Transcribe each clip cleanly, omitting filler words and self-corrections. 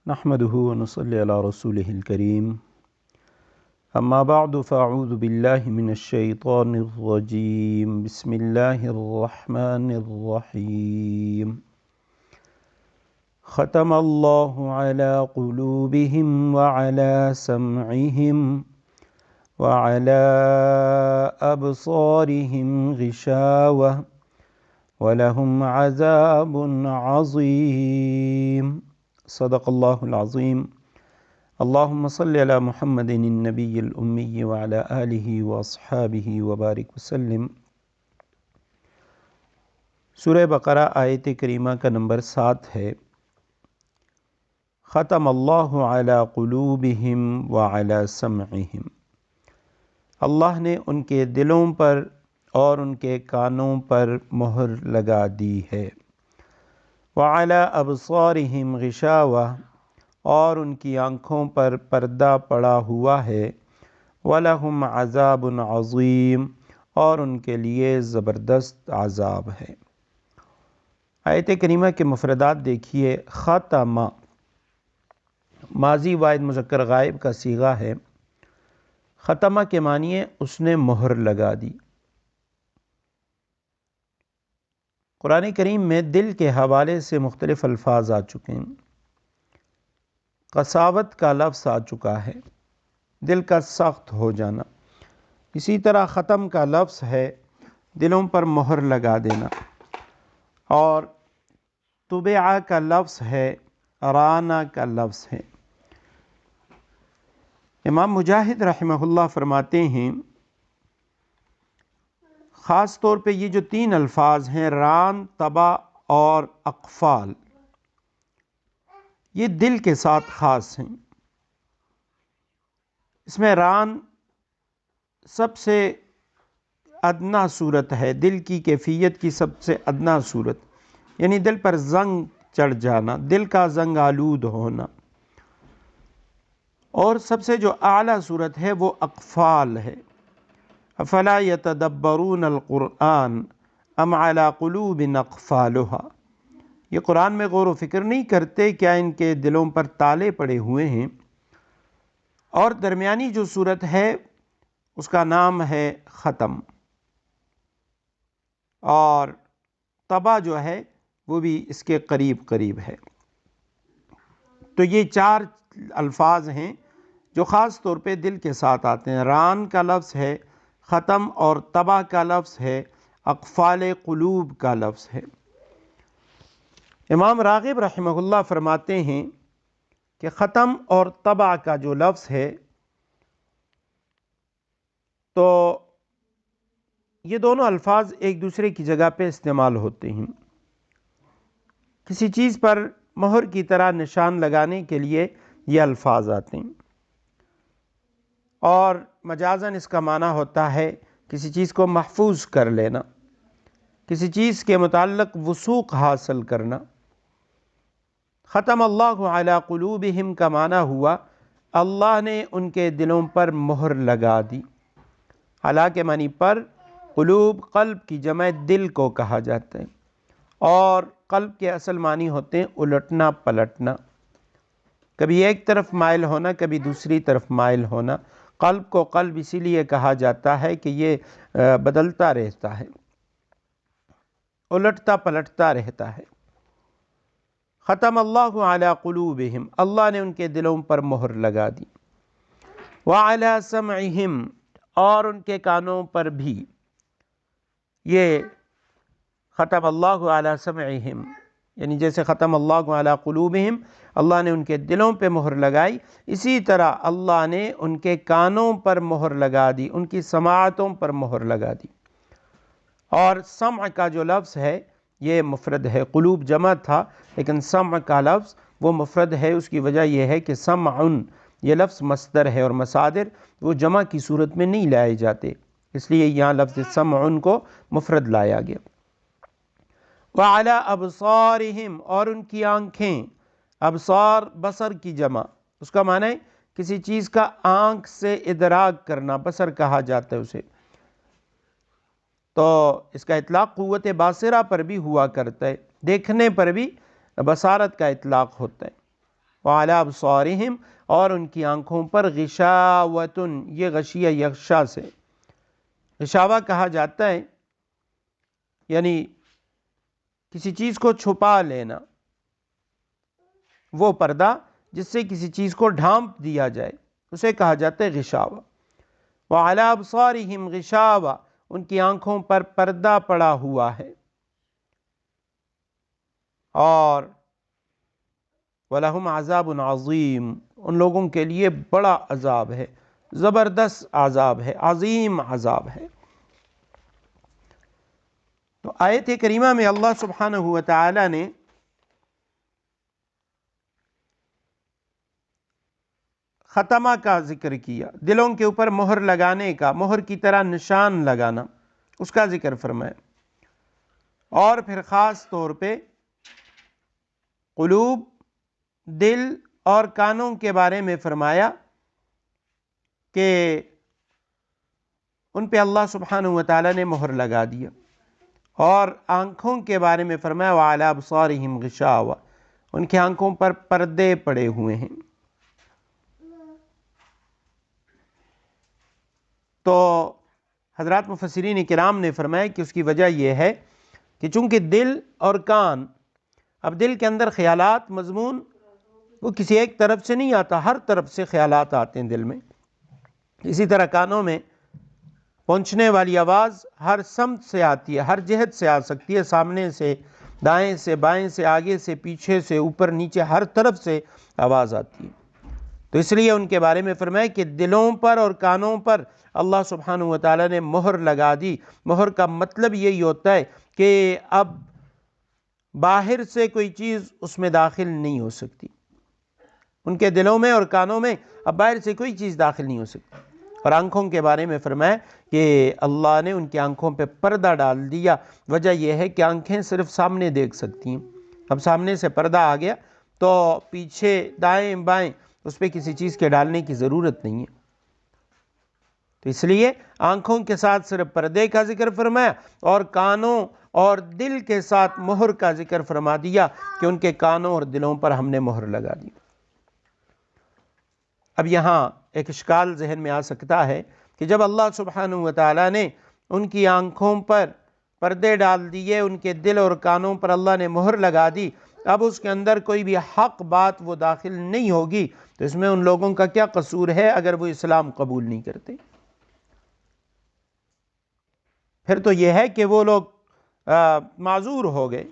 نحمده ونصلي على رسوله الكريم اما بعد فاعوذ بالله من الشيطان الرجيم بسم الله الرحمن الرحيم ختم الله على قلوبهم وعلى سمعهم وعلى أبصارهم غشاوة ولهم عذاب عظيم صدق اللہ العظیم اللہم صلی علی محمد النبی الأمی وعلی آلہ واصحابہ وبارک وسلم۔ سورہ بقرہ آیت کریمہ کا نمبر 7 ہے۔ ختم اللہ علی قلوبہم وعلی سمعہم، اللہ نے ان کے دلوں پر اور ان کے کانوں پر مہر لگا دی ہے۔ وعلی ابصارہم غشاوہ، اور ان کی آنکھوں پر پردہ پڑا ہوا ہے۔ وَلَهُمْ عَذَابٌ عَظِيمٌ، اور ان کے لیے زبردست عذاب ہے۔ آیت کریمہ کے مفردات دیکھیے۔ ختمہ ماضی واحد مذکر غائب کا صیغہ ہے۔ ختمہ کے معنی ہے اس نے مہر لگا دی۔ قرآن کریم میں دل کے حوالے سے مختلف الفاظ آ چکے ہیں۔ قساوت کا لفظ آ چکا ہے، دل کا سخت ہو جانا۔ اسی طرح ختم کا لفظ ہے دلوں پر مہر لگا دینا، اور طبع کا لفظ ہے، رانا کا لفظ ہے۔ امام مجاہد رحمہ اللہ فرماتے ہیں خاص طور پہ یہ جو 3 الفاظ ہیں، ران، طبع اور اقفال، یہ دل کے ساتھ خاص ہیں۔ اس میں ران سب سے ادنا صورت ہے، دل کی کیفیت کی سب سے ادنا صورت، یعنی دل پر زنگ چڑھ جانا، دل کا زنگ آلود ہونا۔ اور سب سے جو اعلیٰ صورت ہے وہ اقفال ہے۔ افلا یتدبرون القرآن ام علی قلوب اقفالها، یہ قرآن میں غور و فکر نہیں کرتے، کیا ان کے دلوں پر تالے پڑے ہوئے ہیں؟ اور درمیانی جو صورت ہے اس کا نام ہے ختم، اور طبع جو ہے وہ بھی اس کے قریب قریب ہے۔ تو یہ 4 الفاظ ہیں جو خاص طور پہ دل کے ساتھ آتے ہیں۔ ران کا لفظ ہے، ختم اور طبع کا لفظ ہے، اقفال قلوب کا لفظ ہے۔ امام راغب رحمہ اللہ فرماتے ہیں کہ ختم اور طبع کا جو لفظ ہے تو یہ دونوں الفاظ ایک دوسرے کی جگہ پہ استعمال ہوتے ہیں۔ کسی چیز پر مہر کی طرح نشان لگانے کے لیے یہ الفاظ آتے ہیں، اور مجازاً اس کا معنی ہوتا ہے کسی چیز کو محفوظ کر لینا، کسی چیز کے متعلق وثوق حاصل کرنا۔ ختم اللہ علی قلوبہم کا معنی ہوا اللہ نے ان کے دلوں پر مہر لگا دی۔ علی کے معنی پر، قلوب قلب کی جمع دل کو کہا جاتا ہے، اور قلب کے اصل معنی ہوتے ہیں الٹنا پلٹنا، کبھی ایک طرف مائل ہونا، کبھی دوسری طرف مائل ہونا۔ قلب کو قلب اسی لیے کہا جاتا ہے کہ یہ بدلتا رہتا ہے، الٹتا پلٹتا رہتا ہے۔ ختم اللہ علی قلوبہم، اللہ نے ان کے دلوں پر مہر لگا دی۔ وعلی سمعہم، اور ان کے کانوں پر بھی۔ یہ ختم اللہ علی سمعہم، یعنی جیسے ختم اللہ علی قلوبہم، اللہ نے ان کے دلوں پہ مہر لگائی، اسی طرح اللہ نے ان کے کانوں پر مہر لگا دی، ان کی سماعتوں پر مہر لگا دی۔ اور سمع کا جو لفظ ہے یہ مفرد ہے، قلوب جمع تھا لیکن سمع کا لفظ وہ مفرد ہے۔ اس کی وجہ یہ ہے کہ سمعن یہ لفظ مصدر ہے، اور مصادر وہ جمع کی صورت میں نہیں لائے جاتے، اس لیے یہاں لفظ سمعن کو مفرد لایا گیا۔ وعلی ابصارہم، اور ان کی آنکھیں، ابصار بصر کی جمع، اس کا معنی ہے کسی چیز کا آنکھ سے ادراک کرنا، بصر کہا جاتا ہے اسے۔ تو اس کا اطلاق قوت باصرہ پر بھی ہوا کرتا ہے، دیکھنے پر بھی بصارت کا اطلاق ہوتا ہے۔ وعلی ابصارہم، اور ان کی آنکھوں پر غشاوۃ، یہ غشیہ یغشا سے غشاوہ کہا جاتا ہے، یعنی کسی چیز کو چھپا لینا، وہ پردہ جس سے کسی چیز کو ڈھانپ دیا جائے اسے کہا جاتا ہے غشاوہ۔ وعلی ابصارہم غشاوہ، ان کی آنکھوں پر پردہ پڑا ہوا ہے، اور وَلَهُمْ عَذَابٌ عَظِيمٌ، ان لوگوں کے لیے بڑا عذاب ہے، زبردست عذاب ہے، عظیم عذاب ہے۔ تو آیت کریمہ میں اللہ سبحانہ وتعالی نے ختمہ کا ذکر کیا، دلوں کے اوپر مہر لگانے کا، مہر کی طرح نشان لگانا، اس کا ذکر فرمایا، اور پھر خاص طور پہ قلوب، دل اور کانوں کے بارے میں فرمایا کہ ان پہ اللہ سبحانہ وتعالی نے مہر لگا دیا، اور آنکھوں کے بارے میں فرمایا وَعَلَىٰ أَبْصَارِهِمْ غِشَاوَةٌ، ان کی آنکھوں پر پردے پڑے ہوئے ہیں۔ تو حضرات مفسرین کرام نے فرمایا کہ اس کی وجہ یہ ہے کہ چونکہ دل اور کان، اب دل کے اندر خیالات، مضمون وہ کسی ایک طرف سے نہیں آتا، ہر طرف سے خیالات آتے ہیں دل میں، اسی طرح کانوں میں پہنچنے والی آواز ہر سمت سے آتی ہے، ہر جہت سے آ سکتی ہے، سامنے سے، دائیں سے، بائیں سے، آگے سے، پیچھے سے، اوپر نیچے، ہر طرف سے آواز آتی ہے۔ تو اس لیے ان کے بارے میں فرمایا کہ دلوں پر اور کانوں پر اللہ سبحانہ وتعالی نے مہر لگا دی۔ مہر کا مطلب یہی ہوتا ہے کہ اب باہر سے کوئی چیز اس میں داخل نہیں ہو سکتی، ان کے دلوں میں اور کانوں میں اب باہر سے کوئی چیز داخل نہیں ہو سکتی۔ اور آنکھوں کے بارے میں فرمایا کہ اللہ نے ان کی آنکھوں پہ پردہ ڈال دیا، وجہ یہ ہے کہ آنکھیں صرف سامنے دیکھ سکتی ہیں، اب سامنے سے پردہ آ گیا تو پیچھے، دائیں بائیں اس پہ کسی چیز کے ڈالنے کی ضرورت نہیں ہے۔ تو اس لیے آنکھوں کے ساتھ صرف پردے کا ذکر فرمایا، اور کانوں اور دل کے ساتھ مہر کا ذکر فرما دیا کہ ان کے کانوں اور دلوں پر ہم نے مہر لگا دی۔ اب یہاں ایک اشکال ذہن میں آ سکتا ہے کہ جب اللہ سبحانہ وتعالی نے ان کی آنکھوں پر پردے ڈال دیے، ان کے دل اور کانوں پر اللہ نے مہر لگا دی، اب اس کے اندر کوئی بھی حق بات وہ داخل نہیں ہوگی، تو اس میں ان لوگوں کا کیا قصور ہے اگر وہ اسلام قبول نہیں کرتے؟ پھر تو یہ ہے کہ وہ لوگ معذور ہو گئے،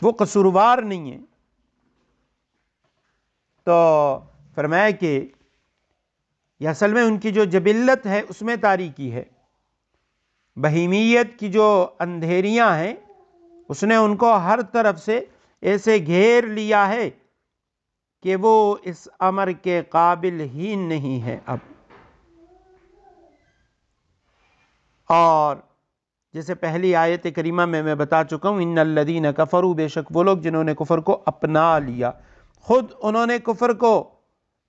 وہ قصوروار نہیں ہیں۔ تو فرمایا کہ یہ اصل میں ان کی جو جبلت ہے اس میں تاریکی ہے، بہیمیت کی جو اندھیریاں ہیں اس نے ان کو ہر طرف سے ایسے گھیر لیا ہے کہ وہ اس امر کے قابل ہی نہیں ہے اب۔ اور جیسے پہلی آیت کریمہ میں بتا چکا ہوں، ان الذین کفروا، بے شک وہ لوگ جنہوں نے کفر کو اپنا لیا، خود انہوں نے کفر کو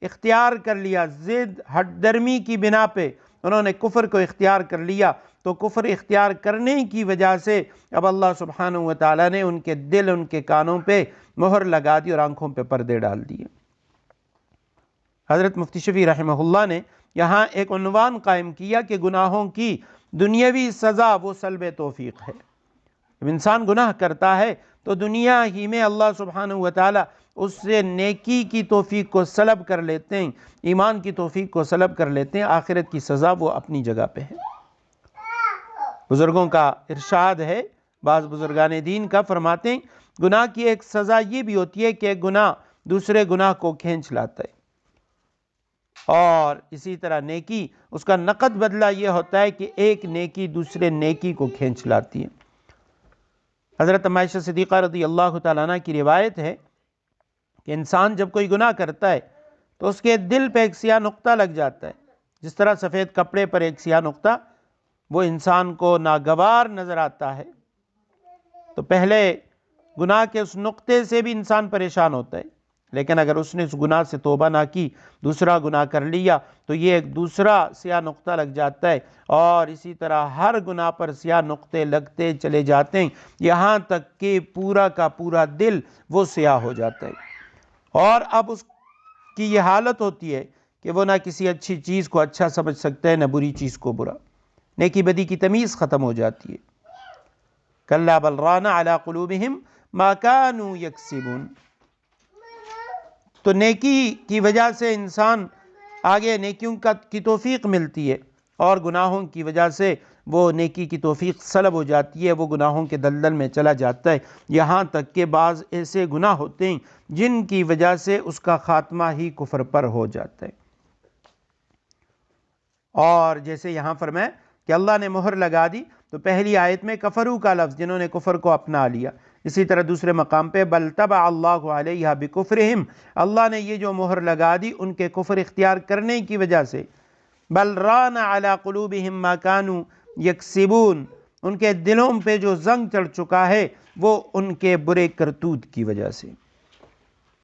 اختیار کر لیا، ضد ہٹ درمی کی بنا پہ انہوں نے کفر کو اختیار کر لیا، تو کفر اختیار کرنے کی وجہ سے اب اللہ سبحانہ وتعالی نے ان کے دل، ان کے کانوں پہ مہر لگا دی اور آنکھوں پہ پردے ڈال دیے۔ حضرت مفتی شفیع رحمہ اللہ نے یہاں ایک عنوان قائم کیا کہ گناہوں کی دنیاوی سزا وہ سلب توفیق ہے۔ جب انسان گناہ کرتا ہے تو دنیا ہی میں اللہ سبحانہ وتعالی اس سے نیکی کی توفیق کو سلب کر لیتے ہیں، ایمان کی توفیق کو سلب کر لیتے ہیں، آخرت کی سزا وہ اپنی جگہ پہ ہے۔ بزرگوں کا ارشاد ہے، بعض بزرگان دین کا فرماتے ہیں گناہ کی ایک سزا یہ بھی ہوتی ہے کہ گناہ دوسرے گناہ کو کھینچ لاتا ہے، اور اسی طرح نیکی، اس کا نقد بدلہ یہ ہوتا ہے کہ ایک نیکی دوسرے نیکی کو کھینچ لاتی ہے۔ حضرت عائشہ صدیقہ رضی اللہ تعالیٰ عنہ کی روایت ہے کہ انسان جب کوئی گناہ کرتا ہے تو اس کے دل پہ ایک سیاہ نقطہ لگ جاتا ہے، جس طرح سفید کپڑے پر ایک سیاہ نقطہ وہ انسان کو ناگوار نظر آتا ہے۔ تو پہلے گناہ کے اس نقطے سے بھی انسان پریشان ہوتا ہے، لیکن اگر اس نے اس گناہ سے توبہ نہ کی، دوسرا گناہ کر لیا، تو یہ ایک دوسرا سیاہ نقطہ لگ جاتا ہے، اور اسی طرح ہر گناہ پر سیاہ نقطے لگتے چلے جاتے ہیں، یہاں تک کہ پورا کا پورا دل وہ سیاہ ہو جاتا ہے۔ اور اب اس کی یہ حالت ہوتی ہے کہ وہ نہ کسی اچھی چیز کو اچھا سمجھ سکتا ہے نہ بری چیز کو برا، نیکی بدی کی تمیز ختم ہو جاتی ہے۔ کلا بل ران علی قلوبہم ما کانوا یکسبون۔ تو نیکی کی وجہ سے انسان آگے نیکیوں کی توفیق ملتی ہے، اور گناہوں کی وجہ سے وہ نیکی کی توفیق سلب ہو جاتی ہے، وہ گناہوں کے دلدل میں چلا جاتا ہے، یہاں تک کہ بعض ایسے گناہ ہوتے ہیں جن کی وجہ سے اس کا خاتمہ ہی کفر پر ہو جاتا ہے۔ اور جیسے یہاں فرمایا کہ اللہ نے مہر لگا دی، تو پہلی آیت میں کفروا کا لفظ، جنہوں نے کفر کو اپنا لیا، اسی طرح دوسرے مقام پہ بل طبع اللہ علیہا بکفرہم، اللہ نے یہ جو مہر لگا دی ان کے کفر اختیار کرنے کی وجہ سے، بل ران علی قلوبہم ما کانوا یکسبون، ان کے دلوں پہ جو زنگ چڑھ چکا ہے وہ ان کے برے کرتوت کی وجہ سے۔